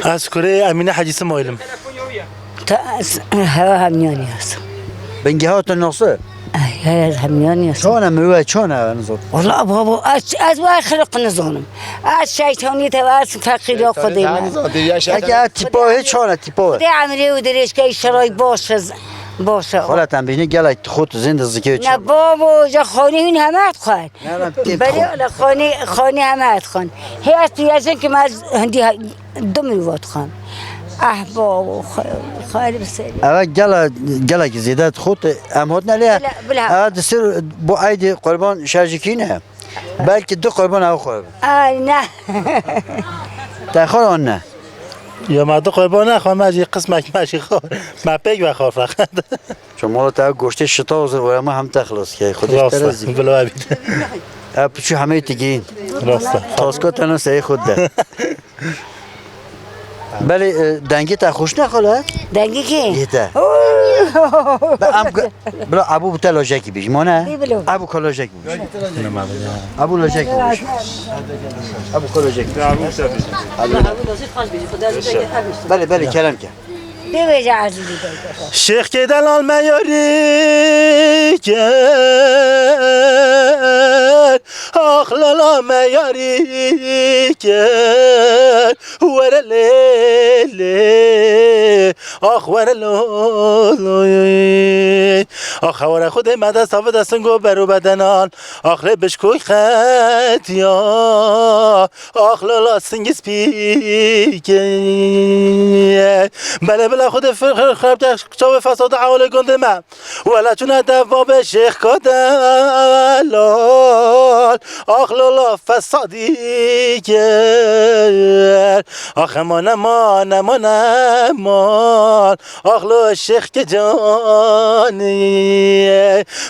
از کره امینه حاجی اسماعیلم. تا هوا همیانی هست. بنگه ها تا نصه. هوا همیانی هست. چونه مروه چونه نزد. والله بابا از وای خلق نزانم. از شیطانی توارث فقیر خودی من. اگه تیپاه چونه تیپاه. ده عمری و درش که اشتراک باشه. حالا تنبیهی گله خود زنده زکی چه. نه بابا جا خانه این همه خواهد. نه بله خانه همه خواهد. هیچ پیازن که من هندی دو مروت خواهم. بابا خیلی بسیاری. اول گله که زیاد خود امهات نلیه. اول دستور با عید قربان شرجکی نه. بلکه دو قربان او خورد. نه. تأخیر آن نه. یا مرد قربان نخوام از یک قسم ماشی خور مپک و خور فقط. چون مال تا گوشت شتا وزر و ما هم تخلص که خودش ترازی. بلو عبید. چه همه تگین. راسته. تاسکات تنها سعی خود ده. بله دنگی تا خوش نخواد؟ دنگی کی؟ یه بلا ابو بتلاجکی بیش مانه؟ ابو کلاجک بیش. ابو لاجک بیش. ابو کلاجک. بله کلام که. دیویج عزیزی شیخ که دلال میاری کرد آخلالا میاری کرد ور لیلی آخ ور لولوی آخ ور خود مدد صاف دستن گو برو بدنان آخ لبش کوی خط یا آخ لالا سنگس پیکه بله خود فرق خراب چاو فساد حواله گنده من ولی چون دواب شیخ کدلال آخ لالا فسادی کرد آخ امان آخ لا شیخ که جانی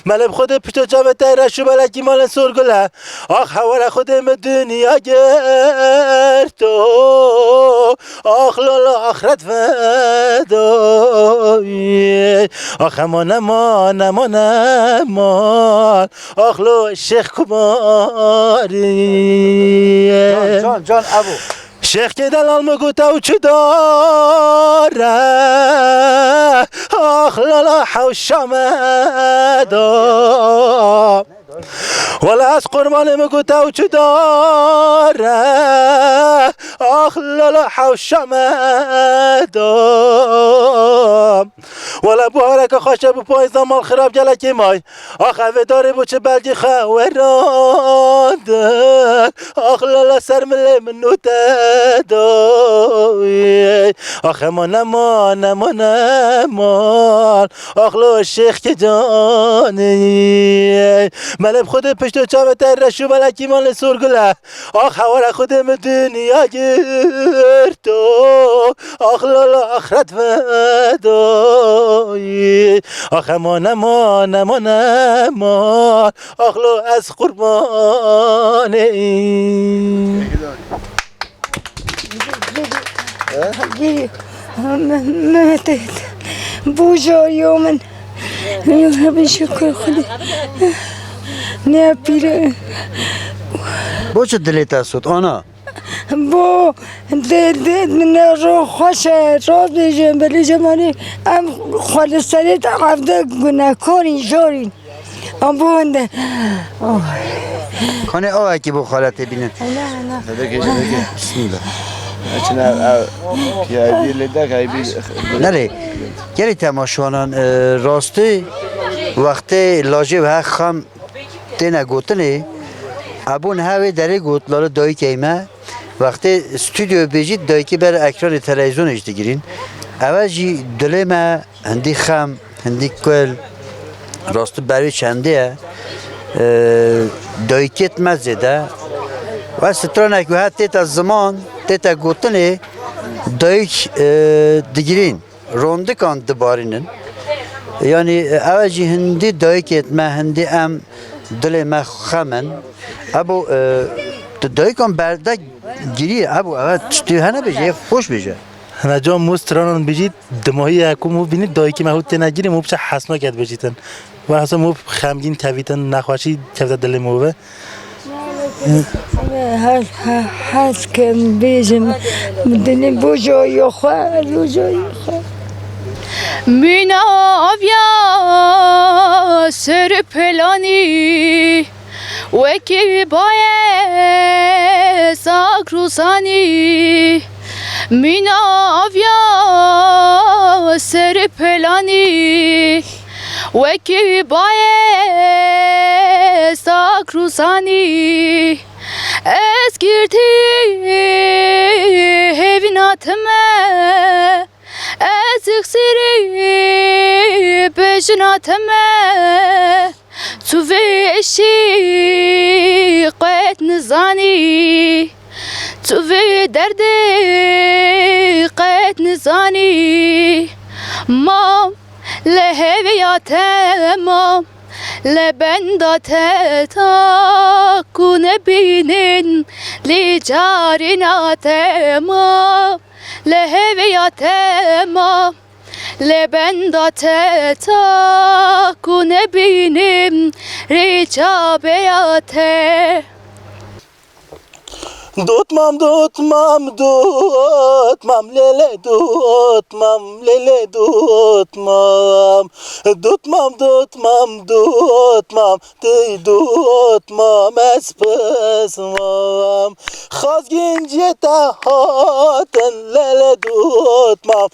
ملب خود پیشتا جاوه ترشو بلکی مال سرگله آخ حوال خودم دنیا گرتو آخ لالا آخرت فدای آخ امان آخ لو شیخ کباری جان ابو شیخ که دلال مگو تو چه داره آخ لالا حوش آمده ولی از قربان مگو تو چه داره آخ لالا حوش آمده ولی بارک خوشه بو پای زمان خراب جلکی مای آخ اوه داره بو چه بلگی خوراده آخ لالا سر مله منو تدای آخ امان آخ لا شیخ که جانی ملب خود پشت چاوه تر رشو بلکی مال سرگله آخ حوال خودم دنیا گرتو آخ لالا آخرت فدای آخ امان آخ لا از قربانی ماتت بوجا يوما بشكر خدي نابير با چه دلیت است آنا؟ بو من رو خوش راز بیشم بلی جمانی ام خالصانی عبده گناهکاری جارین ام بونده کنه آه که با خالت بینن نه بسم الله نره گلی تماشوانان راسته وقتی لاجه و حق خم تینه گوتنه ابون هاوی داره گوت لالا دایی که ایمه وقتی استودیو بیجید دایی که بر اکران تلویزیونش دیگرین اول جی دله ما هندی خم هندی کل راسته بروی چنده دایی کت مزده و سترانه که حتی تا زمان تیتا گوتنه دایک دیگرین رونده کان دبارینن یعنی اوجی هندی دایکت ما هندی ام دل ما خمن ابو دایکان برده گیری ابو اول چطور هنه بجه خوش بجه هنه جا مسترانان بجید دماهی اکو مو بینید دایکی ما هوت نگیری مو بچه حسنا کد بجیدن و حسنا مو خمگین تویتن نخواشی تویت دل مو به هر کم بیشم مدنی بوجوی خال بوجوی خال Minavya serpelani Veki baye sakrusani Minavya serpelani Veki baye sakrusani Eskirti hevinatime Eziksiri bejnatime Tu veşi qet nizani Tu ve derdi qet nizani Mam leheviyate mam lebendate takune binin li carinate mam leheviyate mam lebendate takune binim ricabeyate Dutmam dutmam dutmam lele dutmam lele dutmam Dutmam dutmam dutmam tey dutmam espesmam Khazgince tahaten lele dutmam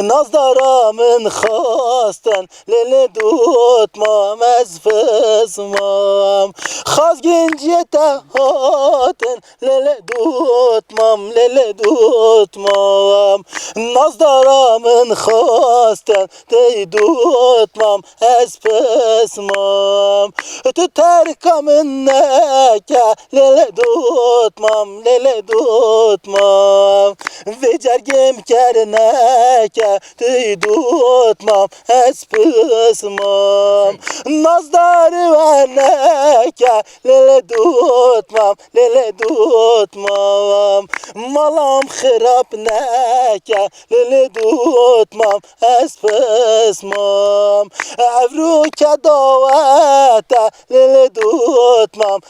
Nazdaramın khasten lele dutmam espesmam Khazgince tahaten lele dutmam Nazdaramın khasten tey dutmam espesmam Tu terkamın neke lele dutmam Ve cergim kerneke tey dutmam espesmam Nazdarı verneke lele dutmam Malam khirap neke lele dutmam espesmam Evruke davete lele dutmam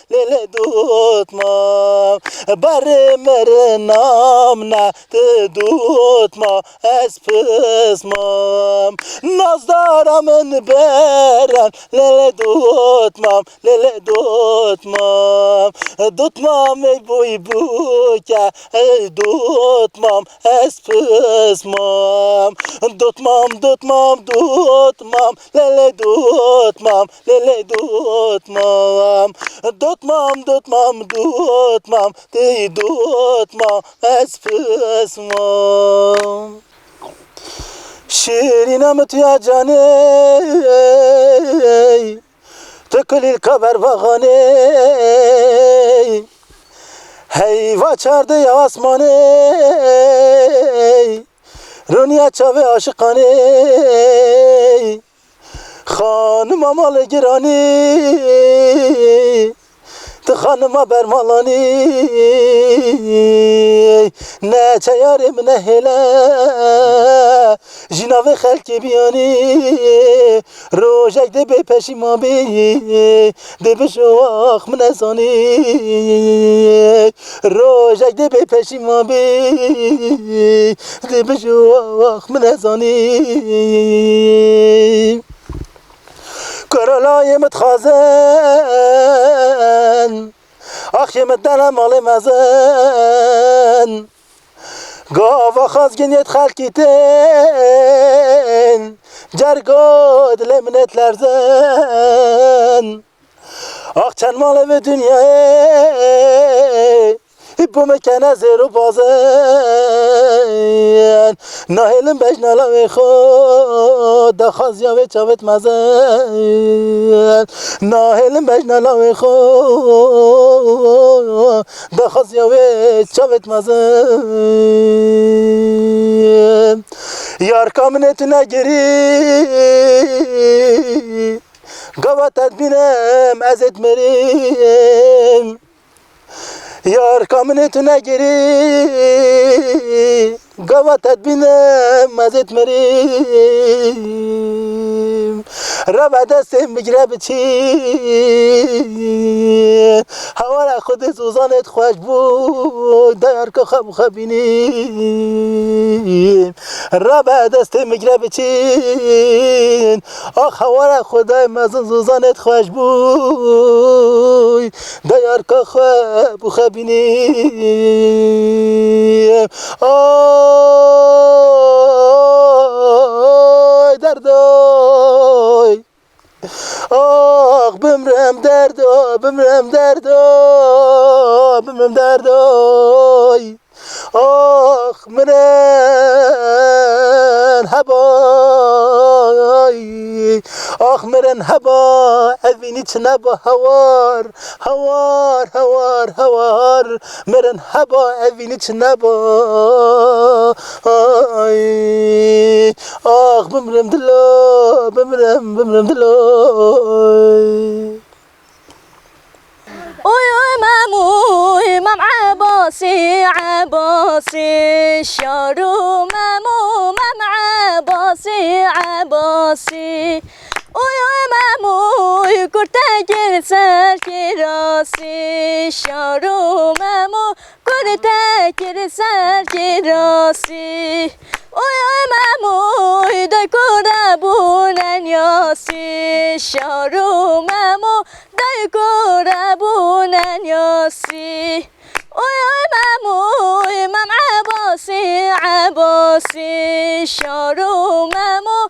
Berimir namne te dutmam espesmam Nazdaramın beren lele dutmam Dutmam ey buy buke ey dutmam espesmam Dutmam lele dutmam Dutmam tey dutmam espesmam Şirine ya caney Tıkılil kaber vaganey Hey vaçardı ya asmaney Rünya çave aşıkaney Hanıma malı girani Tıkanıma bermalani Ne çayarım ne hele Jinave xelki biyani Rojek de be peşima be De be şovak mnezani Rojek de be peşima be De be şovak mnezani Karalayım txazen Ah yemet denem alim ezen Gava khazgin yet xalkiten Cergod lemnetlerden Ah çen mal ve dünyaya Bu mekana zero bazen Nahilim bejnala ve khod Da khazya ve çavet mazen Nahilim bejnala ve khod Da khazya ve çavet mazen Yar kamnetine giri Gava tedbinem ez etmerim Yar kamnetine giri قوة تدبينا ما زيت مريم ربع دستم بگره بچین هوا خود سوزانت خوش بود در که خب خبینیم ربع دستم بگره بچین آخ هوا خدای مزون سوزانت خوش بود در که خب خبینیم آی دردای آخ بمرم دردا بمرم دردا بمرم دردای آخ مرن هبای آخ مرن هبا اوینی چنبا هوار هوار هوار هوار مرن هبا اوینی چنبا آخ بمرم دلا بمرم دلا اوی ماموی مام عباسی شارو مام عباسی اوی ماموی کرتگر سر کراسی شارو مامو کرتگر سر کراسی اوی ماموی دای کربونن یاسی شارو مامو دای کربونن یاسی اوی ماموی مام عباسی شارو مامو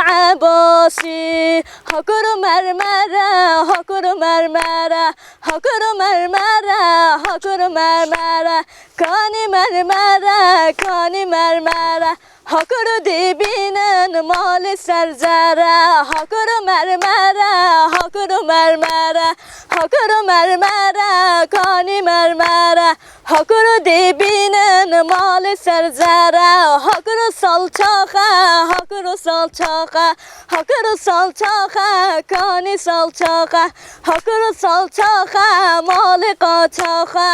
عباسی هاکرو مرمره هاکرو مرمره هاکرو مرمره هاکرو مرمره کانی مرمره هاکرو دیبینن مال سرزره هاکرو مرمره هاکرو مرمره کانی مرمره هاکرو دیبینن مال سرزره هاکرو سالچاخه کانی سالچاخه هاکرو سالچاخه مال قاچاخه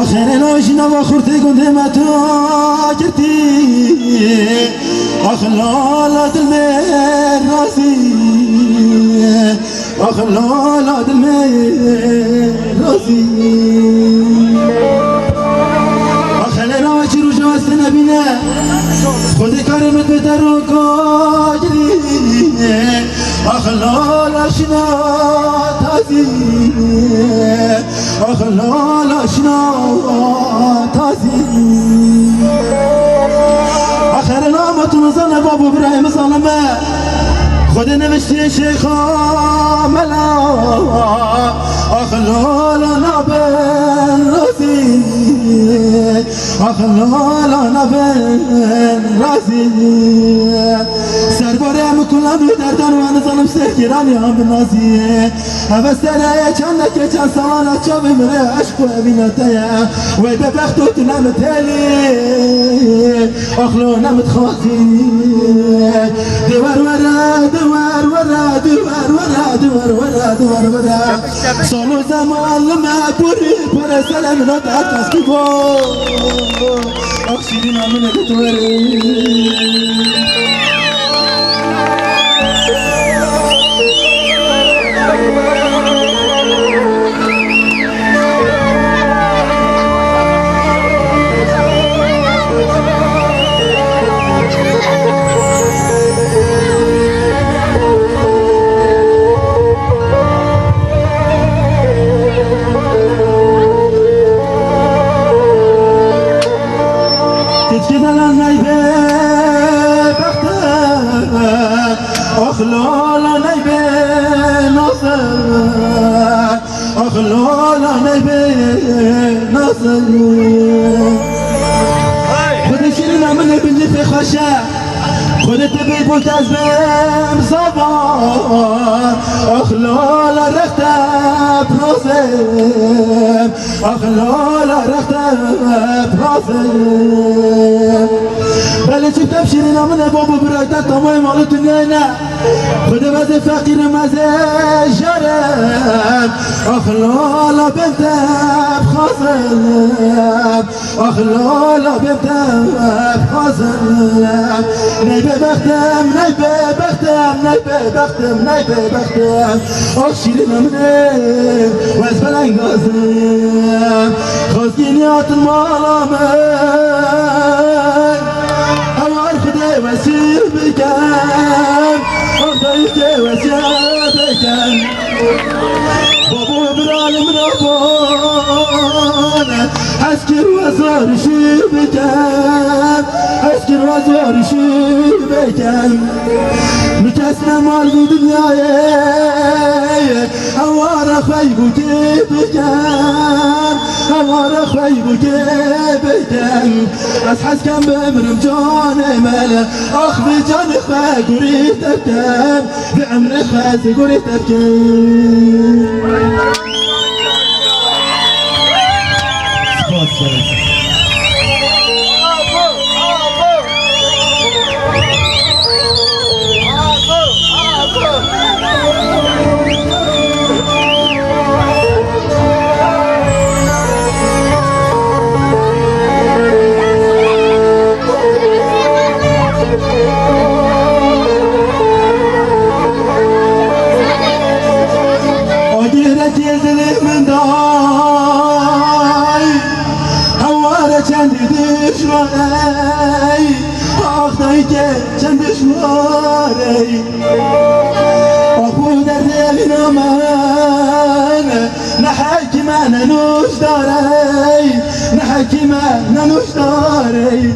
آخر ناشینا و خورده گنده متا کردی آخر لالا دل من رازی آخر لالا دل من رازی آخر ناشی رو جواست نبینه خود کارمت به در و کاجری آخر لالا شنا تازی آخر لالا شنا تازی آخر نامتون زن بابو ابراهیم ظالمه خود نوشته شیخا ملا آخر لالا نبن رازی آخر لالا نبن رازی سرباره همه کلم دردن و هنه ظالم سرگیرانی هم بنازی اوستره چند سالانه چا بمره عشق و امینته وی به بخت و تو نمتلی آخلو نمتخوازی دوار ورا سالو زمان لما بوری پر سلام نات عطاس کی بو اخشیدی نامنه کتوری أخلالا نيبي ناصر أخلالا نيبي ناصر خود شيرنا من بني في خشا خودت بی بود از بهم زبان اخلال رخت پرازم اخلال رخت پرازم بله چفتم شیرین امنه بابا برایدن تمام مال دنیا نه خود وزه فقیر مزه جرم اخلال بنتم خازم اخلال بنتم خازم نی ببختم نی ببختم نی ببختم نی ببختم آخ شیرین امنه وز بلنگازم خازگینیات مالامه وسيل بكم أرضيك وسيل بكم بابو برالم ربنا أسكر وزار شي بكم أسكر وزار شي بكم مكسنا مال دنياي أوار خيبك بكم أوار خيبك بكم أسحس كم بمرم جان ملا أخ بجان خا قريت أبكم بعمر خاز قريت أبكم چند دشواری آخدایی که چند دشواری آخو در دل من نحکی من نوش داری نحکی من نوش داری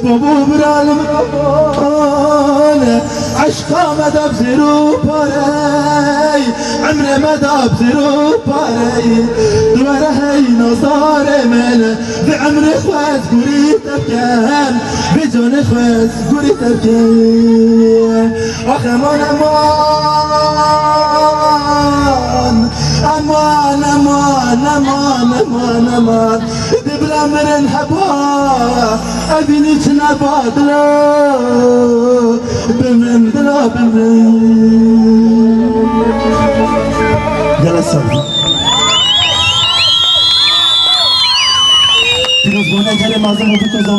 بابو برالم ربان عشقا مداب زیرو پاری عمر مداب زیرو پاری دواره هی نظار من في عمر خواز قريت أبكام بجون خواز قريت أبكام أخ أمان أمان أمان أمان أمان أمان بلا مرن حبا أبيني تنبا دلا بمن دلا بمن جلس